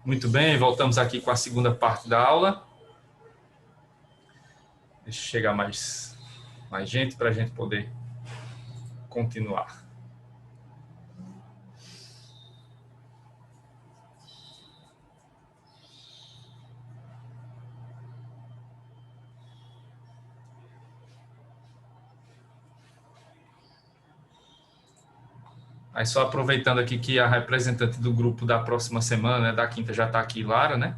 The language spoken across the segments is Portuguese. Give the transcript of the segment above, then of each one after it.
Muito bem, voltamos aqui com a segunda parte da aula. Deixa chegar mais gente para a gente poder continuar. Aí só aproveitando aqui que a representante do grupo da próxima semana, né, da quinta, já está aqui, Lara, né?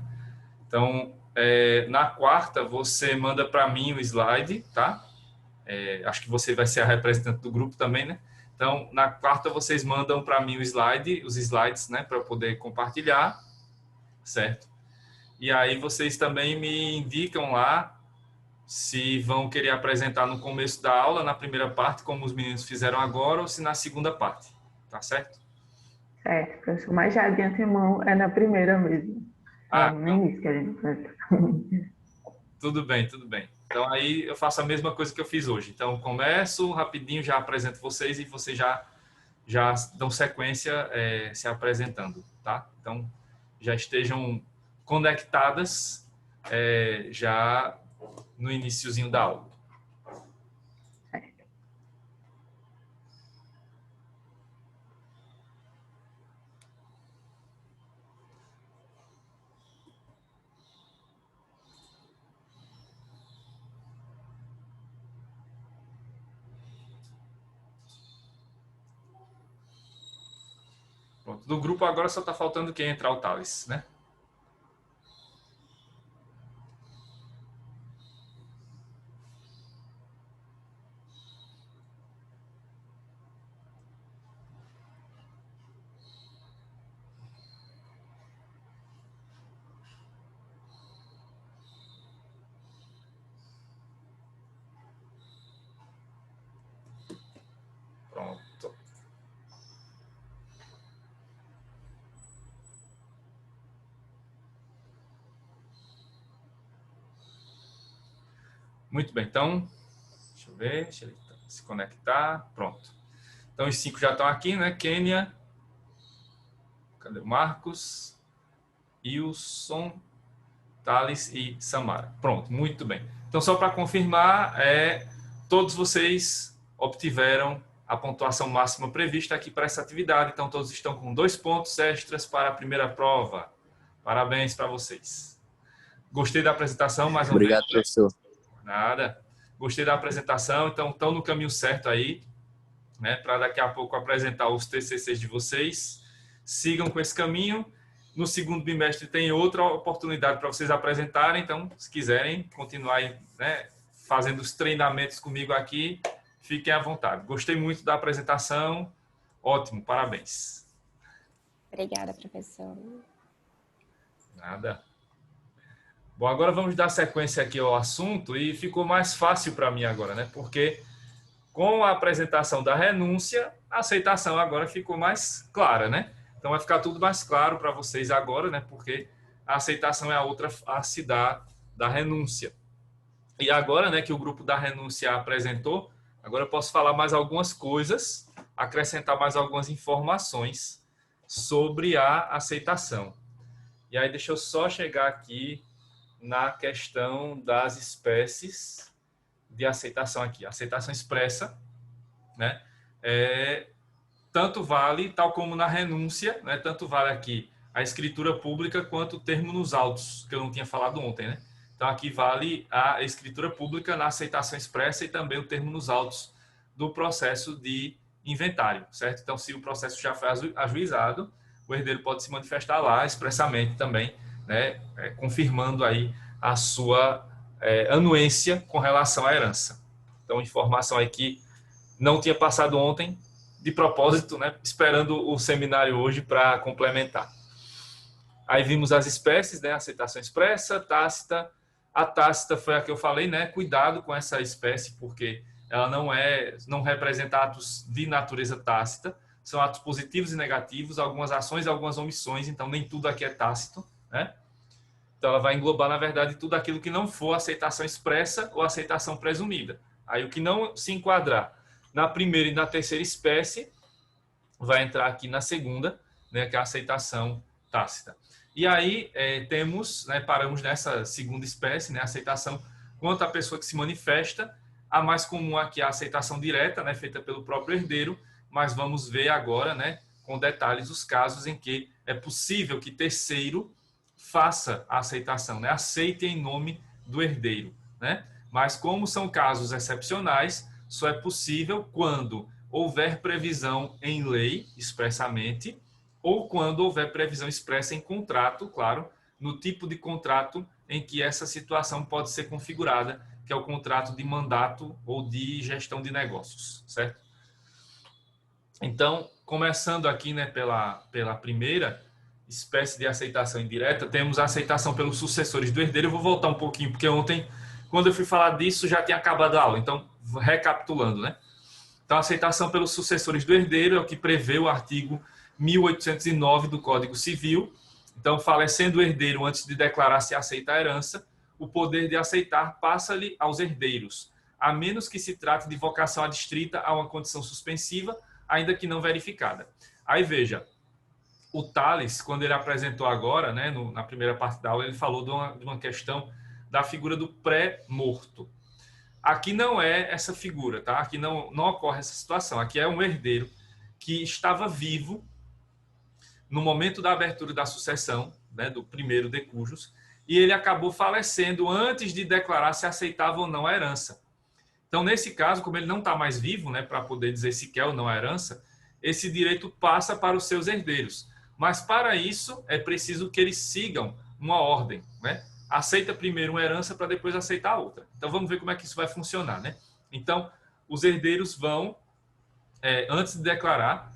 Então, na quarta, você manda para mim o slide, tá? Acho que você vai ser a representante do grupo também, né? Então, na quarta, vocês mandam para mim os slides, né, para eu poder compartilhar, certo? E aí vocês também me indicam lá se vão querer apresentar no começo da aula, na primeira parte, como os meninos fizeram agora, ou se na segunda parte, tá certo? Certo, professor. Mas já de antemão é na primeira mesmo. É Ah, no início que a gente vai. tudo bem, tudo bem. Então aí eu faço a mesma coisa que eu fiz hoje. Então começo rapidinho, já apresento vocês e vocês já dão sequência se apresentando, tá? Então já estejam conectadas já no iniciozinho da aula. Certo. Pronto. Do grupo agora só está faltando quem entrar o Thales, né? Pronto. Muito bem, então, deixa ele se conectar, pronto. Então, os 5 já estão aqui, né? Kênia, cadê o Marcos, Wilson, Thales e Samara. Pronto, muito bem. Então, só para confirmar, todos vocês obtiveram a pontuação máxima prevista aqui para essa atividade. Então, todos estão com 2 pontos extras para a primeira prova. Parabéns para vocês. Gostei da apresentação, mais uma vez. Obrigado, professor. Nada. Gostei da apresentação, então estão no caminho certo aí, né, para daqui a pouco apresentar os TCCs de vocês. Sigam com esse caminho. No segundo bimestre tem outra oportunidade para vocês apresentarem, então, se quiserem continuar, né, fazendo os treinamentos comigo aqui, fiquem à vontade. Gostei muito da apresentação, ótimo, parabéns. Obrigada, professor. Nada. Bom, agora vamos dar sequência aqui ao assunto e ficou mais fácil para mim agora, né? Porque com a apresentação da renúncia, a aceitação agora ficou mais clara, né? Então vai ficar tudo mais claro para vocês agora, né? Porque a aceitação é a outra face da renúncia. E agora, né, que o grupo da renúncia apresentou, agora eu posso falar mais algumas coisas, acrescentar mais algumas informações sobre a aceitação. E aí deixa eu só chegar aqui na questão das espécies de aceitação aqui. Aceitação expressa, né? Tanto vale, tal como na renúncia, né? Tanto vale aqui a escritura pública quanto o termo nos autos, que eu não tinha falado ontem, né? Então, aqui vale a escritura pública na aceitação expressa e também o termo nos autos do processo de inventário, certo? Então, se o processo já foi ajuizado, o herdeiro pode se manifestar lá expressamente também, né? Confirmando aí a sua anuência com relação à herança. Então, informação aí que não tinha passado ontem, de propósito, né? Esperando o seminário hoje para complementar. Aí vimos as espécies, né? Aceitação expressa, tácita. A tácita foi a que eu falei, né? Cuidado com essa espécie, porque ela não representa atos de natureza tácita, são atos positivos e negativos, algumas ações e algumas omissões, então nem tudo aqui é tácito, né? Então ela vai englobar, na verdade, tudo aquilo que não for aceitação expressa ou aceitação presumida. Aí o que não se enquadrar na primeira e na terceira espécie vai entrar aqui na segunda, né, que é a aceitação tácita. E aí temos, né, paramos nessa segunda espécie, né, aceitação quanto à pessoa que se manifesta. A mais comum aqui é a aceitação direta, né, feita pelo próprio herdeiro, mas vamos ver agora, né, com detalhes os casos em que é possível que terceiro faça a aceitação, né, aceite em nome do herdeiro, né? Mas como são casos excepcionais, só é possível quando houver previsão em lei expressamente ou quando houver previsão expressa em contrato, claro, no tipo de contrato em que essa situação pode ser configurada, que é o contrato de mandato ou de gestão de negócios, certo? Então, começando aqui, né, pela primeira espécie de aceitação indireta, temos a aceitação pelos sucessores do herdeiro. Eu vou voltar um pouquinho, porque ontem, quando eu fui falar disso, já tinha acabado a aula. Então, recapitulando, né? Então, a aceitação pelos sucessores do herdeiro é o que prevê o artigo 1809 do Código Civil. Então, falecendo o herdeiro antes de declarar se aceita a herança, o poder de aceitar passa-lhe aos herdeiros, a menos que se trate de vocação adstrita a uma condição suspensiva, ainda que não verificada. Aí, veja, o Tales, quando ele apresentou agora, né, na primeira parte da aula, ele falou de uma questão da figura do pré-morto. Aqui não é essa figura, tá? Aqui não ocorre essa situação. Aqui é um herdeiro que estava vivo no momento da abertura da sucessão, né, do primeiro de cujos, e ele acabou falecendo antes de declarar se aceitava ou não a herança. Então, nesse caso, como ele não está mais vivo, né, para poder dizer se quer ou não a herança, esse direito passa para os seus herdeiros. Mas, para isso, é preciso que eles sigam uma ordem, né? Aceita primeiro uma herança para depois aceitar a outra. Então, vamos ver como é que isso vai funcionar, né? Então, os herdeiros vão, antes de declarar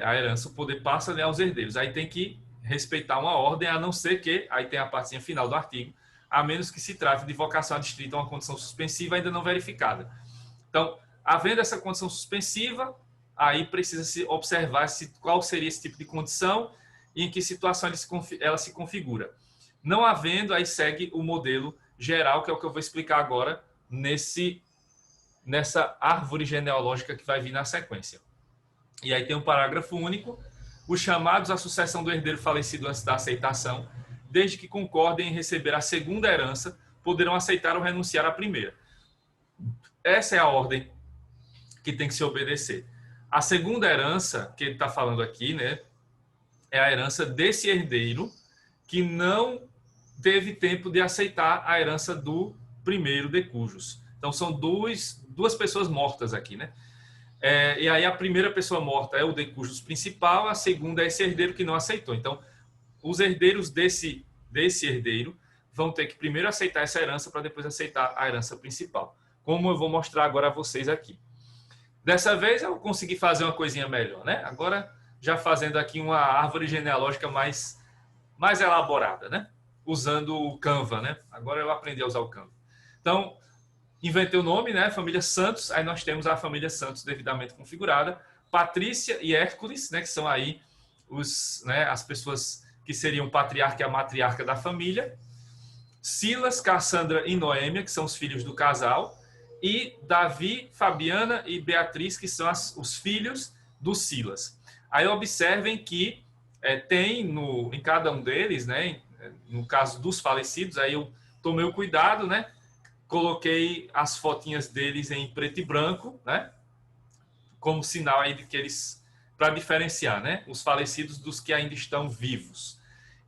a herança, o poder passa, né, aos herdeiros. Aí tem que respeitar uma ordem, a não ser que, aí tem a partezinha final do artigo, a menos que se trate de vocação adstrita a uma condição suspensiva ainda não verificada. Então, havendo essa condição suspensiva, aí precisa se observar qual seria esse tipo de condição e em que situação ela se configura. Não havendo, aí segue o modelo geral, que é o que eu vou explicar agora nessa árvore genealógica que vai vir na sequência. E aí tem um parágrafo único. Os chamados à sucessão do herdeiro falecido antes da aceitação, desde que concordem em receber a segunda herança, poderão aceitar ou renunciar à primeira. Essa é a ordem que tem que se obedecer. A segunda herança, que ele está falando aqui, né, é a herança desse herdeiro que não teve tempo de aceitar a herança do primeiro de cujos. Então, são duas pessoas mortas aqui, né? E aí a primeira pessoa morta é o de cujos principal, a segunda é esse herdeiro que não aceitou. Então, os herdeiros desse herdeiro vão ter que primeiro aceitar essa herança para depois aceitar a herança principal, como eu vou mostrar agora a vocês aqui. Dessa vez eu consegui fazer uma coisinha melhor, né? Agora, já fazendo aqui uma árvore genealógica mais elaborada, né? Usando o Canva, né? Agora eu aprendi a usar o Canva. Então, inventei o nome, né? Família Santos. Aí nós temos a família Santos devidamente configurada. Patrícia e Hércules, né? Que são aí as pessoas que seriam o patriarca e a matriarca da família. Silas, Cassandra e Noêmia, que são os filhos do casal. E Davi, Fabiana e Beatriz, que são os filhos do Silas. Aí observem que tem em cada um deles, né? No caso dos falecidos, aí eu tomei o cuidado, né? Coloquei as fotinhas deles em preto e branco, né? Como sinal aí de que eles, para diferenciar, né? Os falecidos dos que ainda estão vivos.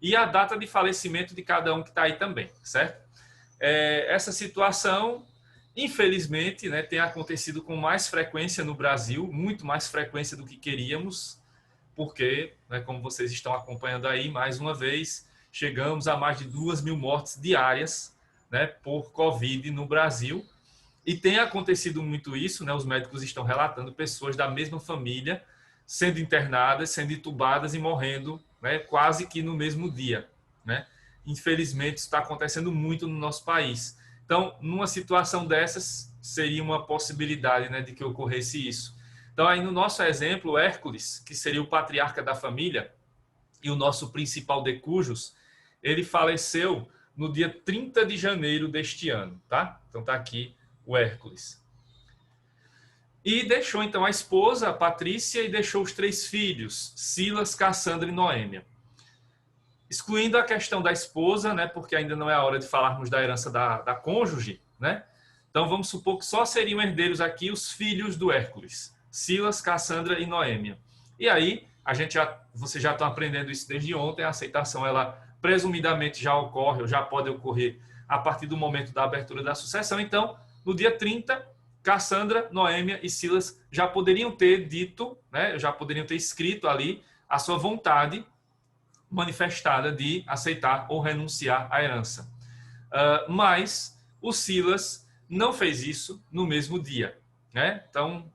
E a data de falecimento de cada um que está aí também, certo? Essa situação, infelizmente, né, tem acontecido com mais frequência no Brasil, muito mais frequência do que queríamos, porque, né, como vocês estão acompanhando aí, mais uma vez, chegamos a mais de 2.000 mortes diárias, né, por Covid no Brasil. E tem acontecido muito isso, né? Os médicos estão relatando pessoas da mesma família sendo internadas, sendo entubadas e morrendo, né, quase que no mesmo dia, né? Infelizmente, isso está acontecendo muito no nosso país. Então, numa situação dessas, seria uma possibilidade, né, de que ocorresse isso. Então, aí no nosso exemplo, Hércules, que seria o patriarca da família e o nosso principal de cujos, ele faleceu no dia 30 de janeiro deste ano, tá? Então, tá aqui o Hércules. E deixou, então, a esposa, a Patrícia, e deixou os 3 filhos, Silas, Cassandra e Noêmia. excluindo a questão da esposa, né, porque ainda não é a hora de falarmos da herança da cônjuge, né? Então vamos supor que só seriam herdeiros aqui os filhos do Hércules, Silas, Cassandra e Noêmia. E aí, vocês já estão aprendendo isso desde ontem, a aceitação ela presumidamente já ocorre ou já pode ocorrer a partir do momento da abertura da sucessão. Então, no dia 30, Cassandra, Noêmia e Silas já poderiam ter dito, né, já poderiam ter escrito ali a sua vontade manifestada de aceitar ou renunciar à herança. Mas o Silas não fez isso no mesmo dia, né? Então,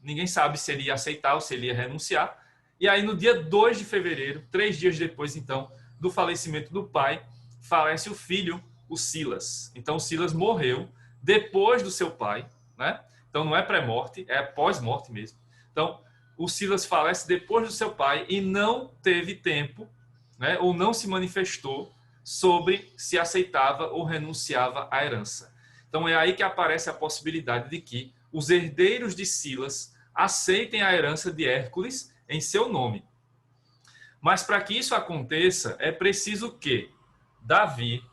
ninguém sabe se ele ia aceitar ou se ele ia renunciar. E aí, no dia 2 de fevereiro, 3 dias depois, então, do falecimento do pai, falece o filho, o Silas. Então, o Silas morreu depois do seu pai, né? Então, não é pré-morte, é pós-morte mesmo. Então, o Silas falece depois do seu pai e não teve tempo, né, ou não se manifestou sobre se aceitava ou renunciava à herança. Então, é aí que aparece a possibilidade de que os herdeiros de Silas aceitem a herança de Hércules em seu nome. Mas para que isso aconteça, é preciso que Davi,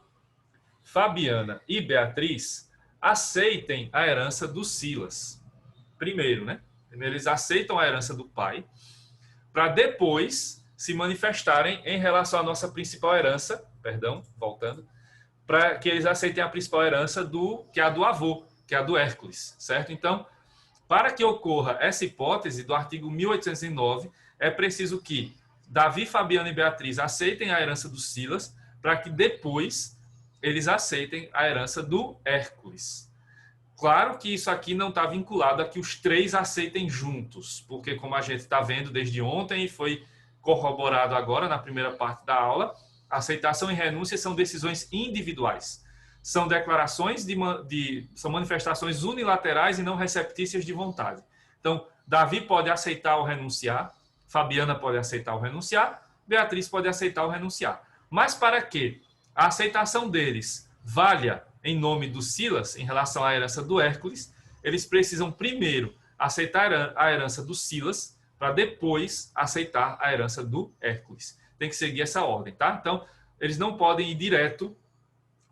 Fabiana e Beatriz aceitem a herança do Silas. Primeiro, né? Primeiro eles aceitam a herança do pai, para depois se manifestarem em relação à nossa principal herança, voltando, para que eles aceitem a principal herança que é a do avô, que é a do Hércules, certo? Então, para que ocorra essa hipótese do artigo 1809, é preciso que Davi, Fabiana e Beatriz aceitem a herança do Silas, para que depois eles aceitem a herança do Hércules. Claro que isso aqui não está vinculado a que os três aceitem juntos, porque como a gente está vendo desde ontem e foi corroborado agora na primeira parte da aula, aceitação e renúncia são decisões individuais. São declarações são manifestações unilaterais e não receptícias de vontade. Então, Davi pode aceitar ou renunciar, Fabiana pode aceitar ou renunciar, Beatriz pode aceitar ou renunciar. Mas para que a aceitação deles valha em nome do Silas, em relação à herança do Hércules, eles precisam primeiro aceitar a herança do Silas, para depois aceitar a herança do Hércules. Tem que seguir essa ordem, tá? Então, eles não podem ir direto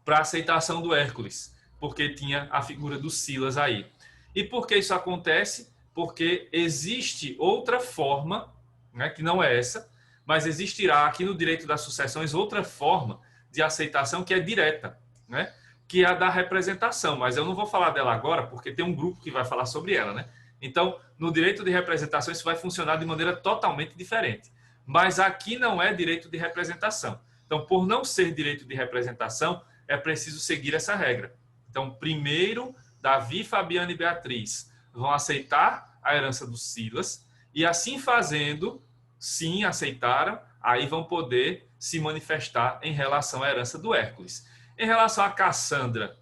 para a aceitação do Hércules, porque tinha a figura do Silas aí. E por que isso acontece? Porque existe outra forma, né, que não é essa, mas existirá aqui no direito das sucessões outra forma de aceitação que é direta, né? Que é a da representação, mas eu não vou falar dela agora, porque tem um grupo que vai falar sobre ela, né? Então, no direito de representação, isso vai funcionar de maneira totalmente diferente. Mas aqui não é direito de representação. Então, por não ser direito de representação, é preciso seguir essa regra. Então, primeiro, Davi, Fabiana e Beatriz vão aceitar a herança do Silas, e assim fazendo, sim, aceitaram, aí vão poder se manifestar em relação à herança do Hércules. Em relação a Cassandra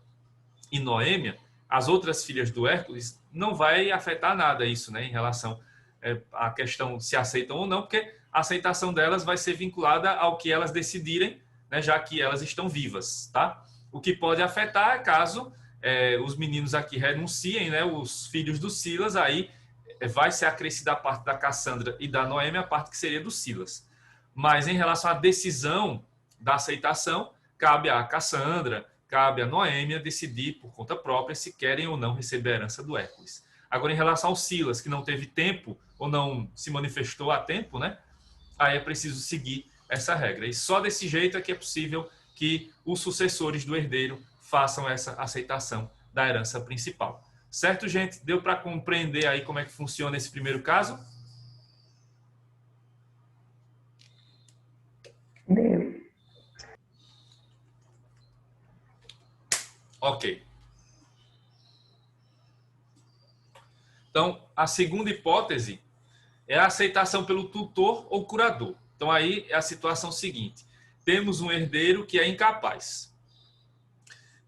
e Noêmia, as outras filhas do Hércules, não vai afetar nada isso, né, em relação à questão de se aceitam ou não, porque a aceitação delas vai ser vinculada ao que elas decidirem, né, já que elas estão vivas, tá? O que pode afetar é caso os meninos aqui renunciem, né, os filhos do Silas, aí vai ser acrescida a parte da Cassandra e da Noêmia, a parte que seria do Silas. Mas em relação à decisão da aceitação, cabe a Cassandra, cabe a Noêmia decidir por conta própria se querem ou não receber a herança do Hércules. Agora, em relação ao Silas, que não teve tempo ou não se manifestou a tempo, né? Aí é preciso seguir essa regra. E só desse jeito é que é possível que os sucessores do herdeiro façam essa aceitação da herança principal. Certo, gente? Deu para compreender aí como é que funciona esse primeiro caso? Deu. Ok. Então, a segunda hipótese é a aceitação pelo tutor ou curador. Então, aí é a situação seguinte. Temos um herdeiro que é incapaz.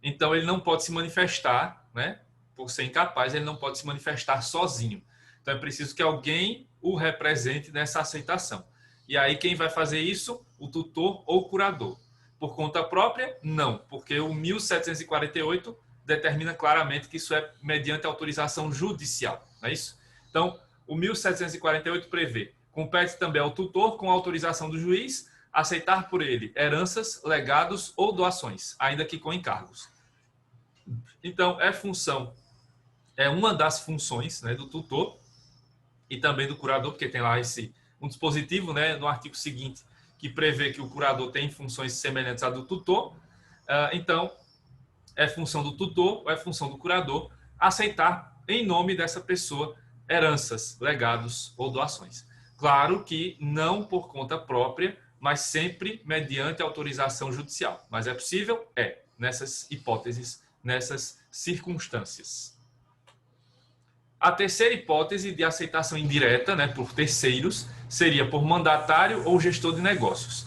Então, ele não pode se manifestar, né? Por ser incapaz, ele não pode se manifestar sozinho. Então, é preciso que alguém o represente nessa aceitação. E aí, quem vai fazer isso? O tutor ou curador. Por conta própria? Não, porque o 1748 determina claramente que isso é mediante autorização judicial, não é isso? Então, o 1748 prevê, compete também ao tutor, com autorização do juiz, aceitar por ele heranças, legados ou doações, ainda que com encargos. Então, é uma das funções, né, do tutor e também do curador, porque tem lá um dispositivo, né, no artigo seguinte que prevê que o curador tem funções semelhantes à do tutor. Então, é função do tutor ou é função do curador aceitar em nome dessa pessoa heranças, legados ou doações. Claro que não por conta própria, mas sempre mediante autorização judicial. Mas é possível? É, nessas hipóteses, nessas circunstâncias. A terceira hipótese de aceitação indireta, né, por terceiros, seria por mandatário ou gestor de negócios.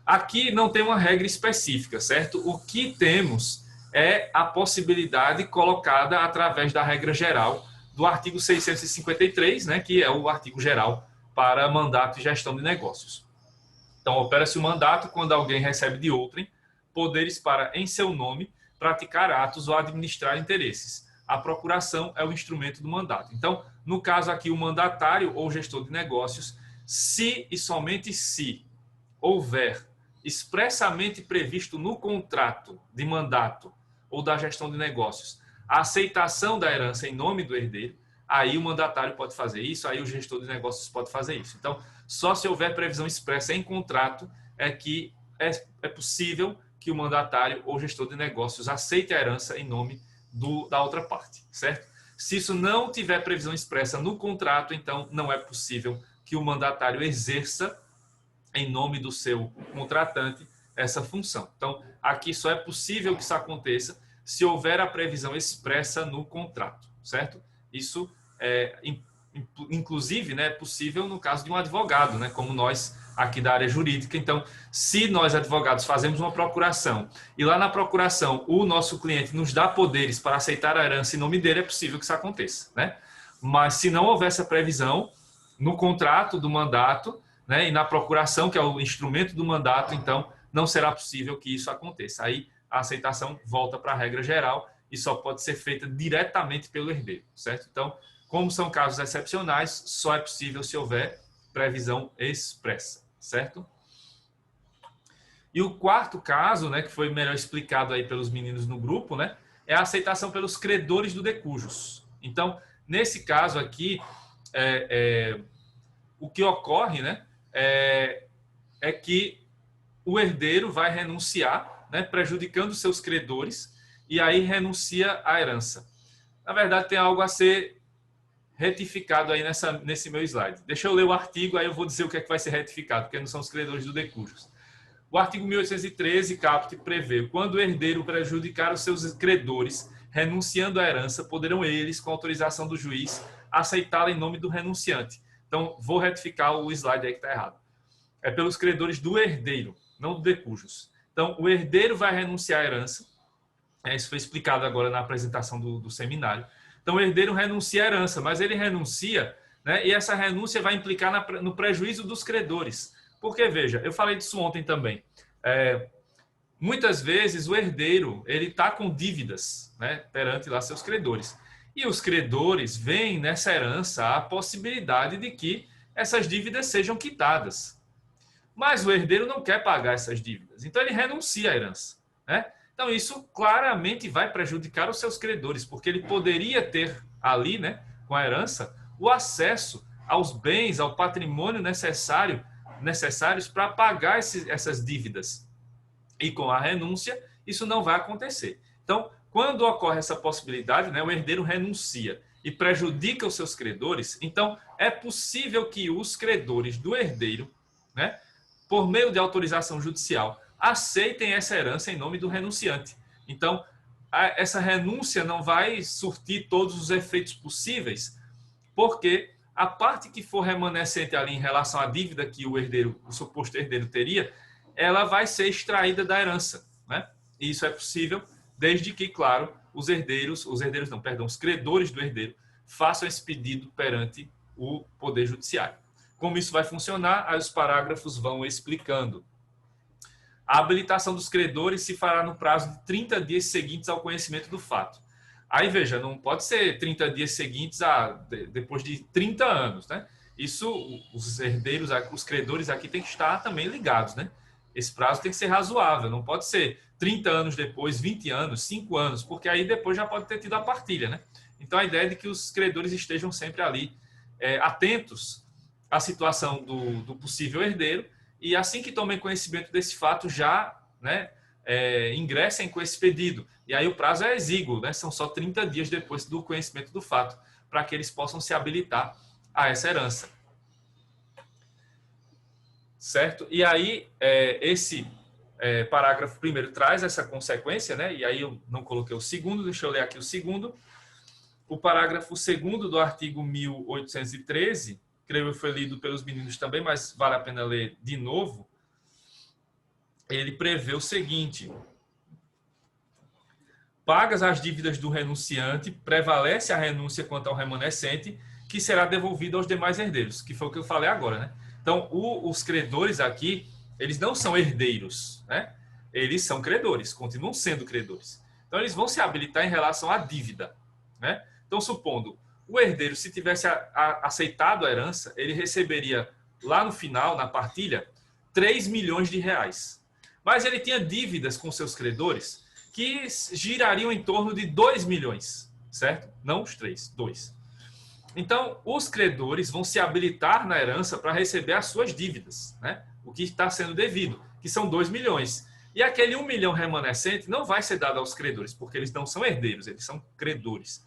Aqui não tem uma regra específica, certo? O que temos é a possibilidade colocada através da regra geral do artigo 653, né, que é o artigo geral para mandato e gestão de negócios. Então, opera-se o mandato quando alguém recebe de outrem poderes para, em seu nome, praticar atos ou administrar interesses. A procuração é o instrumento do mandato. Então, no caso aqui, o mandatário ou gestor de negócios, se e somente se houver expressamente previsto no contrato de mandato ou da gestão de negócios a aceitação da herança em nome do herdeiro, aí o mandatário pode fazer isso, aí o gestor de negócios pode fazer isso. Então, só se houver previsão expressa em contrato é que é possível que o mandatário ou gestor de negócios aceite a herança em nome da outra parte, certo? Se isso não tiver previsão expressa no contrato, então não é possível que o mandatário exerça em nome do seu contratante essa função. Então, aqui só é possível que isso aconteça se houver a previsão expressa no contrato, certo? Isso inclusive, né, é possível no caso de um advogado, né, como nós aqui da área jurídica. Então, se nós advogados fazemos uma procuração e lá na procuração o nosso cliente nos dá poderes para aceitar a herança em nome dele, é possível que isso aconteça, né? Mas se não houver essa previsão no contrato do mandato, né, e na procuração, que é o instrumento do mandato, então não será possível que isso aconteça. Aí a aceitação volta para a regra geral e só pode ser feita diretamente pelo herdeiro, certo? Então, como são casos excepcionais, só é possível se houver previsão expressa, certo? E o quarto caso, né, que foi melhor explicado aí pelos meninos no grupo, né, é a aceitação pelos credores do de cujus. Então, nesse caso aqui, o que ocorre, né, é que o herdeiro vai renunciar, né, prejudicando seus credores, e aí renuncia à herança. Na verdade, tem algo a ser retificado aí nesse meu slide. Deixa eu ler o artigo, aí eu vou dizer o que é que vai ser retificado, porque não são os credores do de cujus. O artigo 1813, caput, prevê: quando o herdeiro prejudicar os seus credores, renunciando à herança, poderão eles, com autorização do juiz, aceitá-la em nome do renunciante. Então, vou retificar o slide aí que está errado. É pelos credores do herdeiro, não do de cujus. Então, o herdeiro vai renunciar à herança. Isso foi explicado agora na apresentação do seminário. Então, o herdeiro renuncia à herança, mas ele renuncia, né, e essa renúncia vai implicar no prejuízo dos credores. Porque, veja, eu falei disso ontem também. Muitas vezes o herdeiro ele está com dívidas, né, perante lá seus credores. E os credores veem nessa herança a possibilidade de que essas dívidas sejam quitadas. Mas o herdeiro não quer pagar essas dívidas. Então, ele renuncia à herança, né? Então, isso claramente vai prejudicar os seus credores, porque ele poderia ter ali, né, com a herança, o acesso aos bens, ao patrimônio necessários para pagar essas dívidas. E com a renúncia, isso não vai acontecer. Então, quando ocorre essa possibilidade, né, o herdeiro renuncia e prejudica os seus credores, então é possível que os credores do herdeiro, né, por meio de autorização judicial, aceitem essa herança em nome do renunciante. Então, essa renúncia não vai surtir todos os efeitos possíveis, porque a parte que for remanescente ali em relação à dívida que o suposto herdeiro teria, ela vai ser extraída da herança, né? E isso é possível desde que, claro, os credores do herdeiro façam esse pedido perante o Poder Judiciário. Como isso vai funcionar, aí os parágrafos vão explicando. A habilitação dos credores se fará no prazo de 30 dias seguintes ao conhecimento do fato. Aí, veja, não pode ser 30 dias seguintes depois de 30 anos, né? Isso, os herdeiros, os credores aqui têm que estar também ligados, né? Esse prazo tem que ser razoável, não pode ser 30 anos depois, 20 anos, 5 anos, porque aí depois já pode ter tido a partilha, né? Então, a ideia é de que os credores estejam sempre ali atentos à situação do possível herdeiro e assim que tomem conhecimento desse fato já, né, ingressem com esse pedido. E aí o prazo é exíguo, né? São só 30 dias depois do conhecimento do fato para que eles possam se habilitar a essa herança. Certo? E aí, esse parágrafo primeiro traz essa consequência, né? E aí eu não coloquei o segundo, deixa eu ler aqui o segundo. O parágrafo segundo do artigo 1813, creio que foi lido pelos meninos também, mas vale a pena ler de novo. Ele prevê o seguinte: pagas as dívidas do renunciante, prevalece a renúncia quanto ao remanescente, que será devolvido aos demais herdeiros, que foi o que eu falei agora, né? Então, os credores aqui, eles não são herdeiros, né? Eles são credores, continuam sendo credores. Então, eles vão se habilitar em relação à dívida, né? Então, supondo, o herdeiro, se tivesse aceitado a herança, ele receberia, lá no final, na partilha, 3 milhões de reais. Mas ele tinha dívidas com seus credores que girariam em torno de 2 milhões, certo? Não os 3, 2. Então, os credores vão se habilitar na herança para receber as suas dívidas, né? O que está sendo devido, que são 2 milhões. E aquele 1 milhão remanescente não vai ser dado aos credores, porque eles não são herdeiros, eles são credores.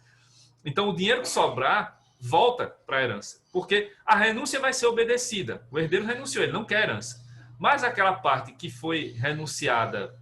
Então, o dinheiro que sobrar volta para a herança, porque a renúncia vai ser obedecida. O herdeiro renunciou, ele não quer herança. Mas aquela parte que foi renunciada,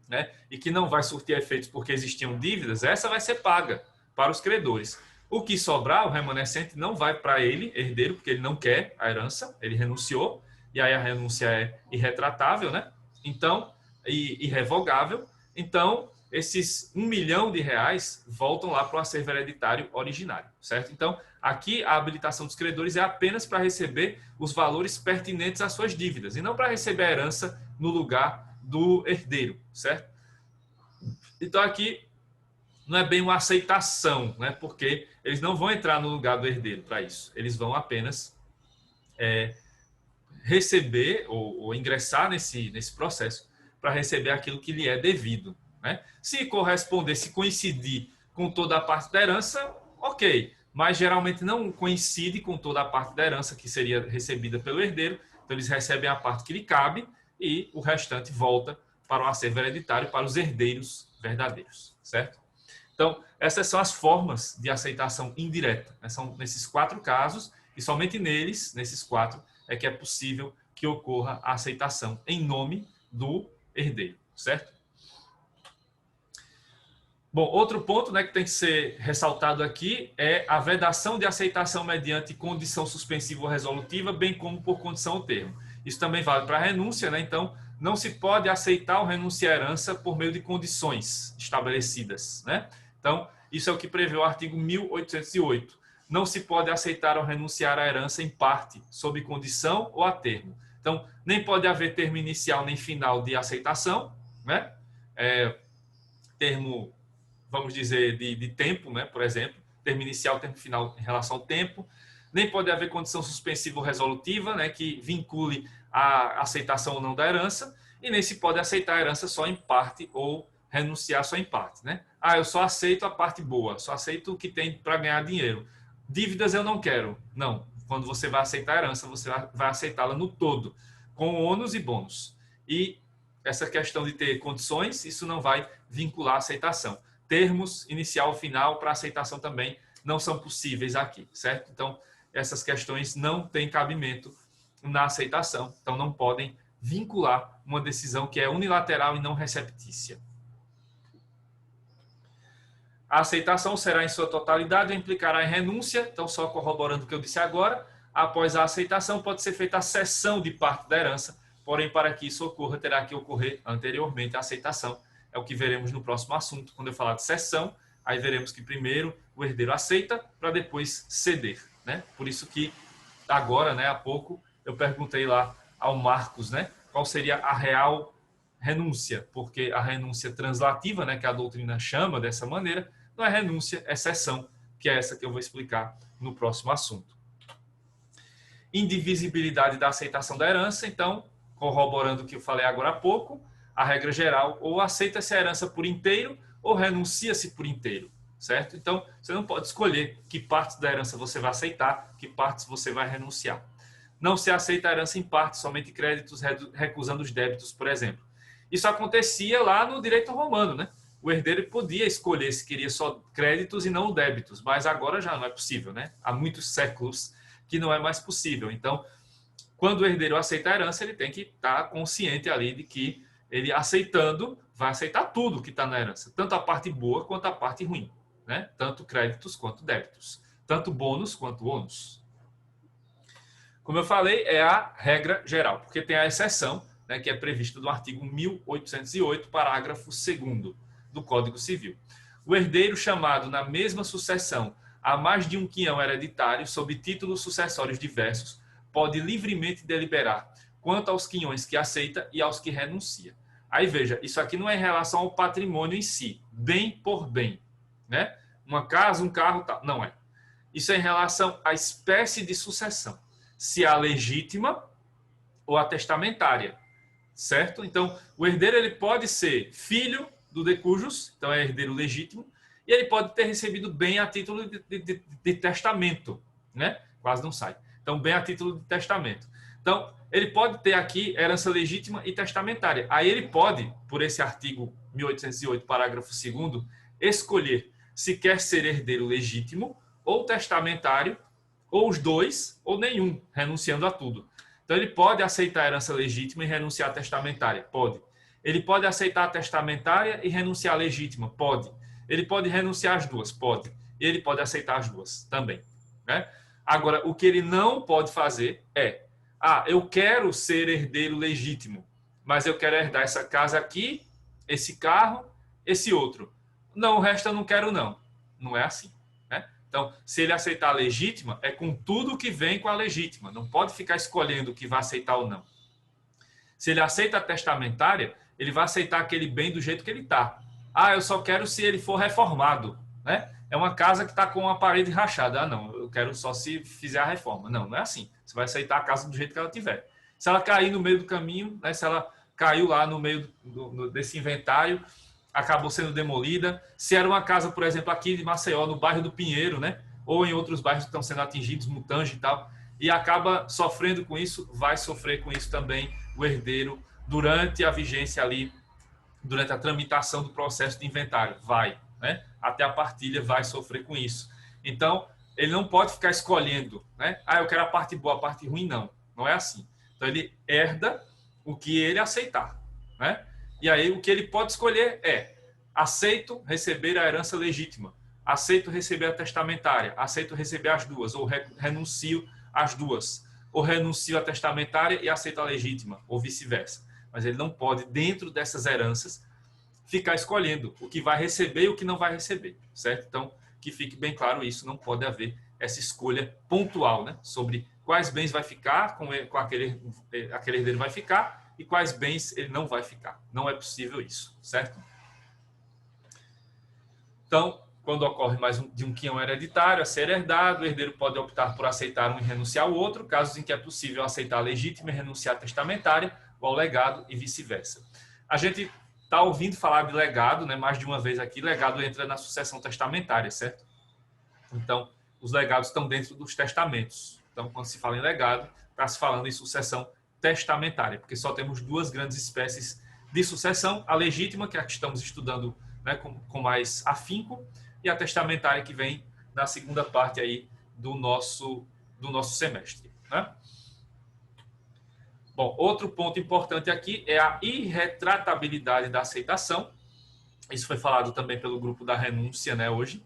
né, e que não vai surtir efeitos porque existiam dívidas, essa vai ser paga para os credores. O que sobrar, o remanescente, não vai para ele, herdeiro, porque ele não quer a herança, ele renunciou, e aí a renúncia é irretratável, né? Então, irrevogável. Então, esses 1 milhão de reais voltam lá para o acervo hereditário originário, certo? Então, aqui a habilitação dos credores é apenas para receber os valores pertinentes às suas dívidas, e não para receber a herança no lugar do herdeiro, certo? Então, aqui não é bem uma aceitação, né? Porque eles não vão entrar no lugar do herdeiro para isso. Eles vão apenas receber ou ingressar nesse processo para receber aquilo que lhe é devido, né? Se corresponder, se coincidir com toda a parte da herança, ok. Mas geralmente não coincide com toda a parte da herança que seria recebida pelo herdeiro. Então eles recebem a parte que lhe cabe e o restante volta para o acervo hereditário, para os herdeiros verdadeiros, certo? Então, essas são as formas de aceitação indireta, né? São nesses 4 casos, e somente neles, nesses 4, é que é possível que ocorra a aceitação em nome do herdeiro, certo? Bom, outro ponto, né, que tem que ser ressaltado aqui é a vedação de aceitação mediante condição suspensiva ou resolutiva, bem como por condição ou termo. Isso também vale para a renúncia, né? Então, não se pode aceitar ou renunciar à herança por meio de condições estabelecidas, né? Então, isso é o que prevê o artigo 1808. Não se pode aceitar ou renunciar à herança em parte, sob condição ou a termo. Então, nem pode haver termo inicial nem final de aceitação, né? Termo, vamos dizer, de tempo, né? Por exemplo, termo inicial, termo final em relação ao tempo. Nem pode haver condição suspensiva ou resolutiva, né? Que vincule a aceitação ou não da herança. E nem se pode aceitar a herança só em parte ou renunciar só em parte, né? Ah, eu só aceito a parte boa, só aceito o que tem para ganhar dinheiro. Dívidas eu não quero. Não. Quando você vai aceitar a herança, você vai aceitá-la no todo, com ônus e bônus. E essa questão de ter condições, isso não vai vincular a aceitação. Termos inicial e final para aceitação também não são possíveis aqui, certo? Então, essas questões não têm cabimento na aceitação. Então, não podem vincular uma decisão que é unilateral e não receptícia. A aceitação será em sua totalidade ou implicará em renúncia. Então, só corroborando o que eu disse agora, após a aceitação pode ser feita a cessão de parte da herança, porém, para que isso ocorra, terá que ocorrer anteriormente a aceitação. É o que veremos no próximo assunto. Quando eu falar de cessão, aí veremos que primeiro o herdeiro aceita para depois ceder, né? Por isso que agora, né, há pouco, eu perguntei lá ao Marcos, né, qual seria a real renúncia, porque a renúncia translativa, né, que a doutrina chama dessa maneira, não é renúncia, é cessão, que é essa que eu vou explicar no próximo assunto. Indivisibilidade da aceitação da herança. Então, corroborando o que eu falei agora há pouco, a regra geral, ou aceita-se a herança por inteiro, ou renuncia-se por inteiro, certo? Então, você não pode escolher que partes da herança você vai aceitar, que partes você vai renunciar. Não se aceita a herança em parte, somente créditos, recusando os débitos, por exemplo. Isso acontecia lá no direito romano, né? O herdeiro podia escolher se queria só créditos e não débitos, mas agora já não é possível, né? Há muitos séculos que não é mais possível. Então, quando o herdeiro aceita a herança, ele tem que estar consciente ali de que ele aceitando, vai aceitar tudo que está na herança, tanto a parte boa quanto a parte ruim, né? Tanto créditos quanto débitos, tanto bônus quanto ônus. Como eu falei, é a regra geral, porque tem a exceção, né, que é prevista no artigo 1808, parágrafo 2º do Código Civil. O herdeiro chamado na mesma sucessão a mais de um quinhão hereditário sob títulos sucessórios diversos pode livremente deliberar quanto aos quinhões que aceita e aos que renuncia. Aí veja, isso aqui não é em relação ao patrimônio em si, bem por bem, né? Uma casa, um carro, tal. Não é. Isso é em relação à espécie de sucessão, se a legítima ou a testamentária, certo? Então, o herdeiro ele pode ser filho do decujus, então é herdeiro legítimo, e ele pode ter recebido bem a título de testamento, né? Quase não sai. Então, bem a título de testamento. Então, ele pode ter aqui herança legítima e testamentária. Aí ele pode, por esse artigo 1808, parágrafo 2º, escolher se quer ser herdeiro legítimo ou testamentário, ou os dois, ou nenhum, renunciando a tudo. Então, ele pode aceitar a herança legítima e renunciar à testamentária? Pode. Ele pode aceitar a testamentária e renunciar à legítima? Pode. Ele pode renunciar às duas? Pode. E ele pode aceitar as duas também, né? Agora, o que ele não pode fazer é: eu quero ser herdeiro legítimo, mas eu quero herdar essa casa aqui, esse carro, esse outro. Não, o resto eu não quero, não. Não é assim, né? Então, se ele aceitar a legítima, é com tudo que vem com a legítima. Não pode ficar escolhendo o que vai aceitar ou não. Se ele aceita a testamentária, ele vai aceitar aquele bem do jeito que ele está. Eu só quero se ele for reformado, né? É uma casa que está com uma parede rachada. Não, eu quero só se fizer a reforma. Não, não é assim. Você vai aceitar a casa do jeito que ela tiver. Se ela cair no meio do caminho, né? Se ela caiu lá no meio desse inventário, acabou sendo demolida. Se era uma casa, por exemplo, aqui de Maceió, no bairro do Pinheiro, né? Ou em outros bairros que estão sendo atingidos, Mutange e tal, e acaba sofrendo com isso, vai sofrer com isso também o herdeiro durante a vigência ali, durante a tramitação do processo de inventário. Vai, né? Até a partilha vai sofrer com isso. Então, ele não pode ficar escolhendo, né? Eu quero a parte boa, a parte ruim, não. Não é assim. Então, ele herda o que ele aceitar, né? E aí, o que ele pode escolher é: aceito receber a herança legítima, aceito receber a testamentária, aceito receber as duas, ou renuncio às duas, ou renuncio à testamentária e aceito a legítima, ou vice-versa. Mas ele não pode, dentro dessas heranças, ficar escolhendo o que vai receber e o que não vai receber, certo? Então, que fique bem claro isso, não pode haver essa escolha pontual, né? Sobre quais bens vai ficar, com aquele herdeiro vai ficar, e quais bens ele não vai ficar. Não é possível isso, certo? Então, quando ocorre mais de um quinhão hereditário a ser herdado, o herdeiro pode optar por aceitar um e renunciar ao outro, casos em que é possível aceitar a legítima e renunciar à testamentária, ou ao legado e vice-versa. A gente está ouvindo falar de legado, né? Mais de uma vez aqui, legado entra na sucessão testamentária, certo? Então, os legados estão dentro dos testamentos. Então, quando se fala em legado, está se falando em sucessão testamentária, porque só temos duas grandes espécies de sucessão: a legítima, que é a que estamos estudando, né, com mais afinco, e a testamentária, que vem na segunda parte aí do nosso semestre, né? Bom, outro ponto importante aqui é a irretratabilidade da aceitação. Isso foi falado também pelo grupo da renúncia, né, hoje.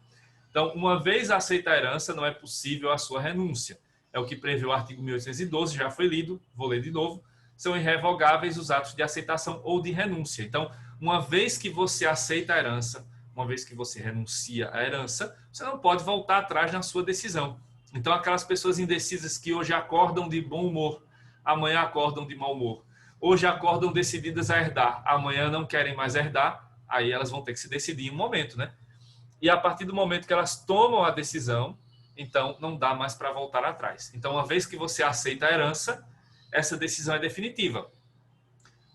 Então, uma vez aceita a herança, não é possível a sua renúncia. É o que prevê o artigo 1812, já foi lido, vou ler de novo. São irrevogáveis os atos de aceitação ou de renúncia. Então, uma vez que você aceita a herança, uma vez que você renuncia à herança, você não pode voltar atrás na sua decisão. Então, aquelas pessoas indecisas que hoje acordam de bom humor, amanhã acordam de mau humor, hoje acordam decididas a herdar, amanhã não querem mais herdar, aí elas vão ter que se decidir em um momento, né? E a partir do momento que elas tomam a decisão, então não dá mais para voltar atrás. Então, uma vez que você aceita a herança, essa decisão é definitiva.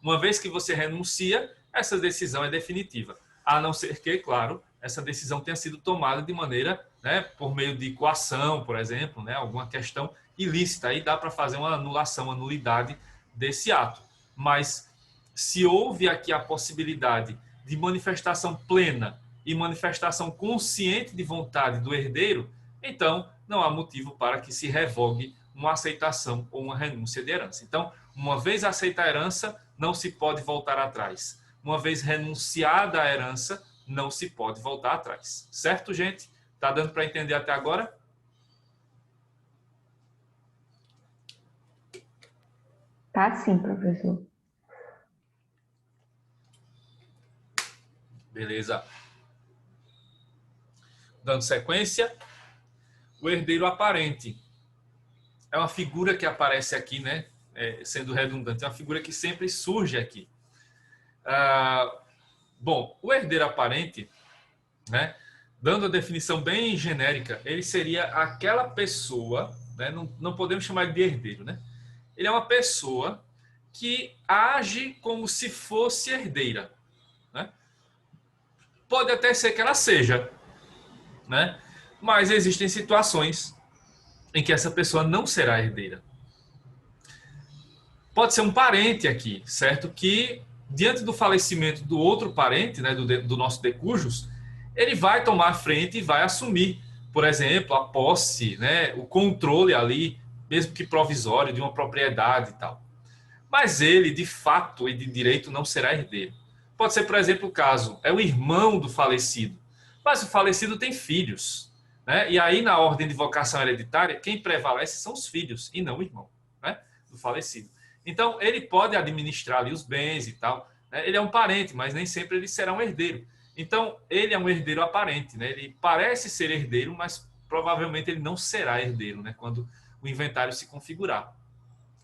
Uma vez que você renuncia, essa decisão é definitiva. A não ser que, claro, essa decisão tenha sido tomada de maneira, né, por meio de coação, por exemplo, né, alguma questão ilícita. Aí dá para fazer uma anulação, uma nulidade desse ato. Mas se houve aqui a possibilidade de manifestação plena e manifestação consciente de vontade do herdeiro, então não há motivo para que se revogue uma aceitação ou uma renúncia de herança. Então, uma vez aceita a herança, não se pode voltar atrás. Uma vez renunciada a herança, não se pode voltar atrás. Certo, gente? Tá dando para entender até agora? Tá sim, professor. Beleza. Dando sequência, o herdeiro aparente é uma figura que aparece aqui, né? Sendo redundante, é uma figura que sempre surge aqui. Bom, o herdeiro aparente, né? Dando a definição bem genérica, ele seria aquela pessoa, né? Não podemos chamar ele de herdeiro, né? Ele é uma pessoa que age como se fosse herdeira, né? Pode até ser que ela seja, né? Mas existem situações em que essa pessoa não será herdeira. Pode ser um parente aqui, certo? Que, diante do falecimento do outro parente, né, do nosso decujus, ele vai tomar a frente e vai assumir, por exemplo, a posse, né, o controle ali, mesmo que provisório, de uma propriedade e tal. Mas ele, de fato e de direito, não será herdeiro. Pode ser, por exemplo, o caso, é o irmão do falecido, mas o falecido tem filhos, né? E aí, na ordem de vocação hereditária, quem prevalece são os filhos e não o irmão, né, do falecido. Então, ele pode administrar ali os bens e tal, né? Ele é um parente, mas nem sempre ele será um herdeiro. Então, ele é um herdeiro aparente, né? Ele parece ser herdeiro, mas provavelmente ele não será herdeiro, né, quando o inventário se configurar.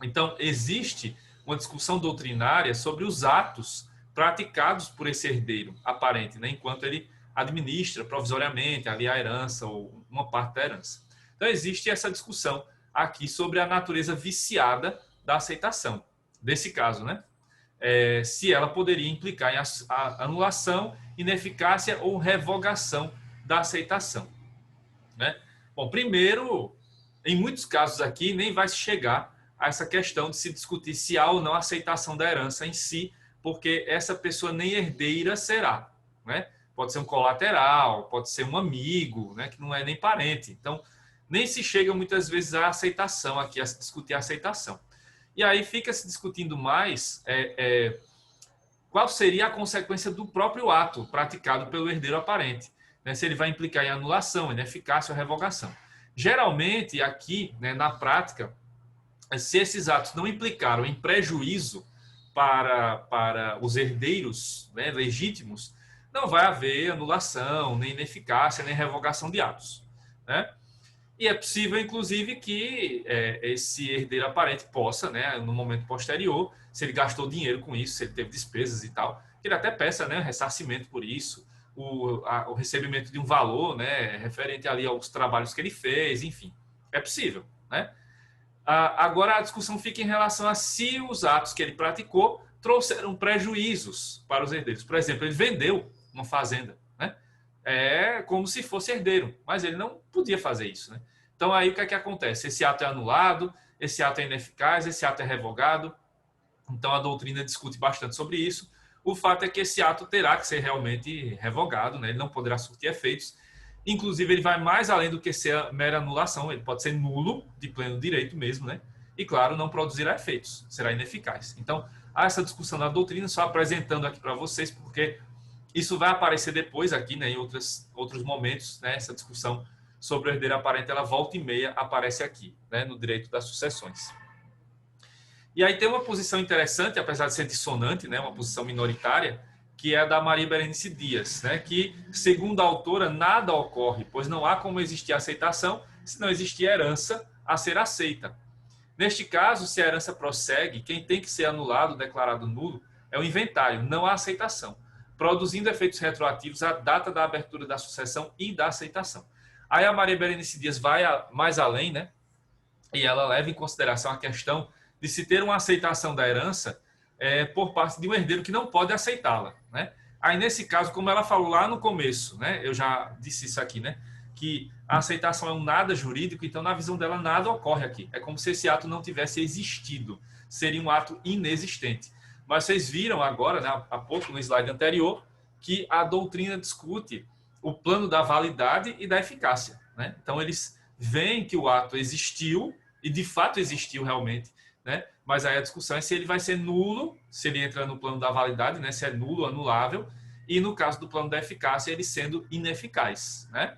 Então, existe uma discussão doutrinária sobre os atos praticados por esse herdeiro aparente, né, enquanto ele administra provisoriamente ali a herança ou uma parte da herança. Então, existe essa discussão aqui sobre a natureza viciada da aceitação, desse caso, né? Se ela poderia implicar em a anulação, ineficácia ou revogação da aceitação, né? Bom, primeiro, em muitos casos aqui, nem vai se chegar a essa questão de se discutir se há ou não aceitação da herança em si, porque essa pessoa nem herdeira será, né? Pode ser um colateral, pode ser um amigo, né, que não é nem parente. Então, nem se chega muitas vezes à aceitação aqui, a se discutir a aceitação. E aí fica se discutindo mais qual seria a consequência do próprio ato praticado pelo herdeiro aparente, né? Se ele vai implicar em anulação, ineficácia ou revogação. Geralmente, aqui, né, na prática, se esses atos não implicaram em prejuízo para os herdeiros, né, legítimos, não vai haver anulação, nem ineficácia, nem revogação de atos, né? E é possível, inclusive, que esse herdeiro aparente possa, né, no momento posterior, se ele gastou dinheiro com isso, se ele teve despesas e tal, que ele até peça, né, ressarcimento por isso, o recebimento de um valor, né, referente ali aos trabalhos que ele fez, enfim. É possível, né? Agora a discussão fica em relação a se os atos que ele praticou trouxeram prejuízos para os herdeiros. Por exemplo, ele vendeu uma fazenda, né? É como se fosse herdeiro, mas ele não podia fazer isso, né? Então aí o que é que acontece? Esse ato é anulado, esse ato é ineficaz, esse ato é revogado. Então a doutrina discute bastante sobre isso. O fato é que esse ato terá que ser realmente revogado, né? Ele não poderá surtir efeitos. Inclusive ele vai mais além do que ser a mera anulação, ele pode ser nulo, de pleno direito mesmo, né? E claro, não produzirá efeitos, será ineficaz. Então há essa discussão na doutrina, só apresentando aqui para vocês, porque isso vai aparecer depois aqui, né, em outros momentos, né, essa discussão sobre o herdeiro aparente, ela volta e meia aparece aqui, né, no direito das sucessões. E aí tem uma posição interessante, apesar de ser dissonante, né, uma posição minoritária, que é a da Maria Berenice Dias, né, que, segundo a autora, nada ocorre, pois não há como existir aceitação se não existir herança a ser aceita. Neste caso, se a herança prossegue, quem tem que ser anulado, declarado nulo, é o inventário, não a aceitação, produzindo efeitos retroativos à data da abertura da sucessão e da aceitação. Aí a Maria Berenice Dias vai mais além, né? E ela leva em consideração a questão de se ter uma aceitação da herança por parte de um herdeiro que não pode aceitá-la, né? Aí, nesse caso, como ela falou lá no começo, né? Eu já disse isso aqui, né? Que a aceitação é um nada jurídico, então, na visão dela, nada ocorre aqui. É como se esse ato não tivesse existido. Seria um ato inexistente. Mas vocês viram agora, né, há pouco, no slide anterior, que a doutrina discute o plano da validade e da eficácia, né? Então, eles veem que o ato existiu, e de fato existiu realmente, né? Mas aí a discussão é se ele vai ser nulo, se ele entra no plano da validade, né? Se é nulo, anulável, e no caso do plano da eficácia, ele sendo ineficaz, né?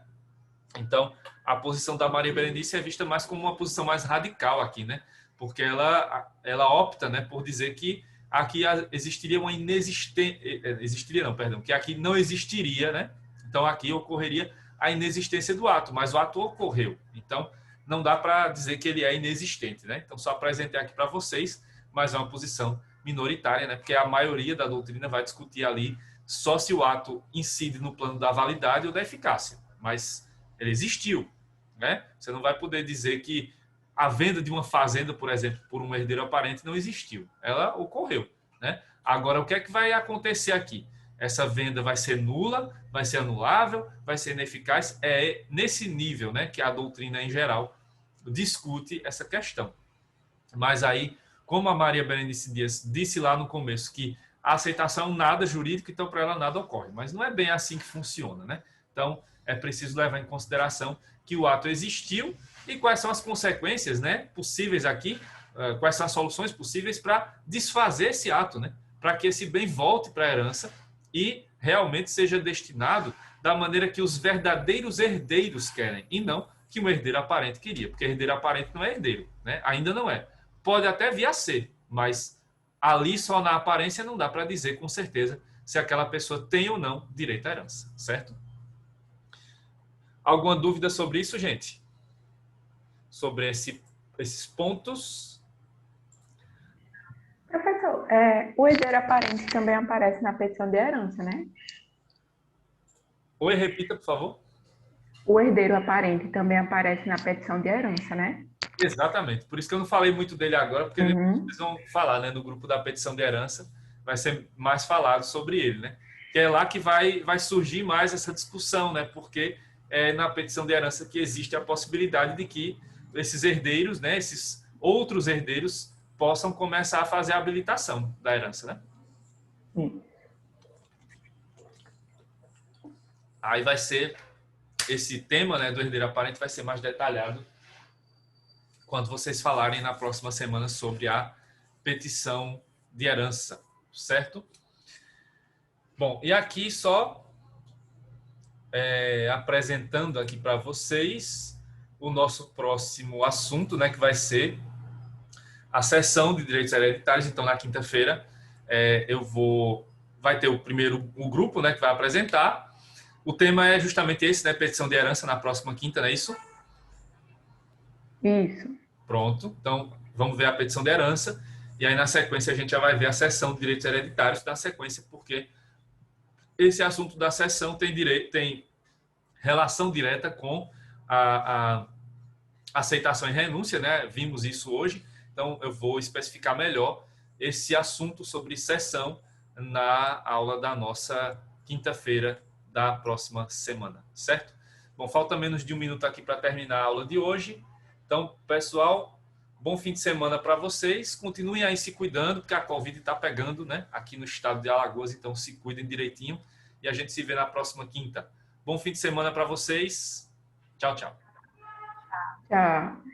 Então, a posição da Maria Berenice é vista mais como uma posição mais radical aqui, né? Porque ela opta, né, por dizer que aqui existiria uma existiria não, perdão, que aqui não existiria, né? Então, aqui ocorreria a inexistência do ato, mas o ato ocorreu. Então, não dá para dizer que ele é inexistente, né? Então, só apresentei aqui para vocês, mas é uma posição minoritária, né? Porque a maioria da doutrina vai discutir ali só se o ato incide no plano da validade ou da eficácia. Mas ele existiu, né? Você não vai poder dizer que a venda de uma fazenda, por exemplo, por um herdeiro aparente não existiu. Ela ocorreu, né? Agora, o que é que vai acontecer aqui? Essa venda vai ser nula, vai ser anulável, vai ser ineficaz? É nesse nível, né, que a doutrina em geral discute essa questão. Mas aí, como a Maria Berenice Dias disse lá no começo que a aceitação é um nada jurídico, então para ela nada ocorre. Mas não é bem assim que funciona, né? Então, é preciso levar em consideração que o ato existiu e quais são as consequências, né, possíveis aqui, quais são as soluções possíveis para desfazer esse ato, né? Para que esse bem volte para a herança e realmente seja destinado da maneira que os verdadeiros herdeiros querem, e não que um herdeiro aparente queria, porque herdeiro aparente não é herdeiro, né? Ainda não é. Pode até vir a ser, mas ali só na aparência não dá para dizer com certeza se aquela pessoa tem ou não direito à herança, certo? Alguma dúvida sobre isso, gente? Sobre esses pontos? Professor, o herdeiro aparente também aparece na petição de herança, né? Oi, repita, por favor. O herdeiro aparente também aparece na petição de herança, né? Exatamente. Por isso que eu não falei muito dele agora, porque Uhum. eles vão falar, né, no grupo da petição de herança, vai ser mais falado sobre ele, né? Que é lá que vai surgir mais essa discussão, né? Porque é na petição de herança que existe a possibilidade de que esses herdeiros, né, esses outros herdeiros possam começar a fazer a habilitação da herança, né? Sim. Aí vai ser esse tema, né, do herdeiro aparente vai ser mais detalhado quando vocês falarem na próxima semana sobre a petição de herança, certo? Bom, e aqui só apresentando aqui para vocês o nosso próximo assunto, né, que vai ser a sessão de direitos hereditários. Então, na quinta-feira, vai ter o grupo, né, que vai apresentar. O tema é justamente esse, né, petição de herança na próxima quinta, não é isso? Isso. Pronto. Então, vamos ver a petição de herança. E aí, na sequência, a gente já vai ver a sessão de direitos hereditários na sequência, porque esse assunto da sessão tem relação direta com a aceitação e renúncia, né? Vimos isso hoje. Então, eu vou especificar melhor esse assunto sobre sessão na aula da nossa quinta-feira da próxima semana, certo? Bom, falta menos de um minuto aqui para terminar a aula de hoje. Então, pessoal, bom fim de semana para vocês. Continuem aí se cuidando, porque a Covid está pegando, né, aqui no estado de Alagoas. Então, se cuidem direitinho. E a gente se vê na próxima quinta. Bom fim de semana para vocês. Tchau, tchau. Tchau.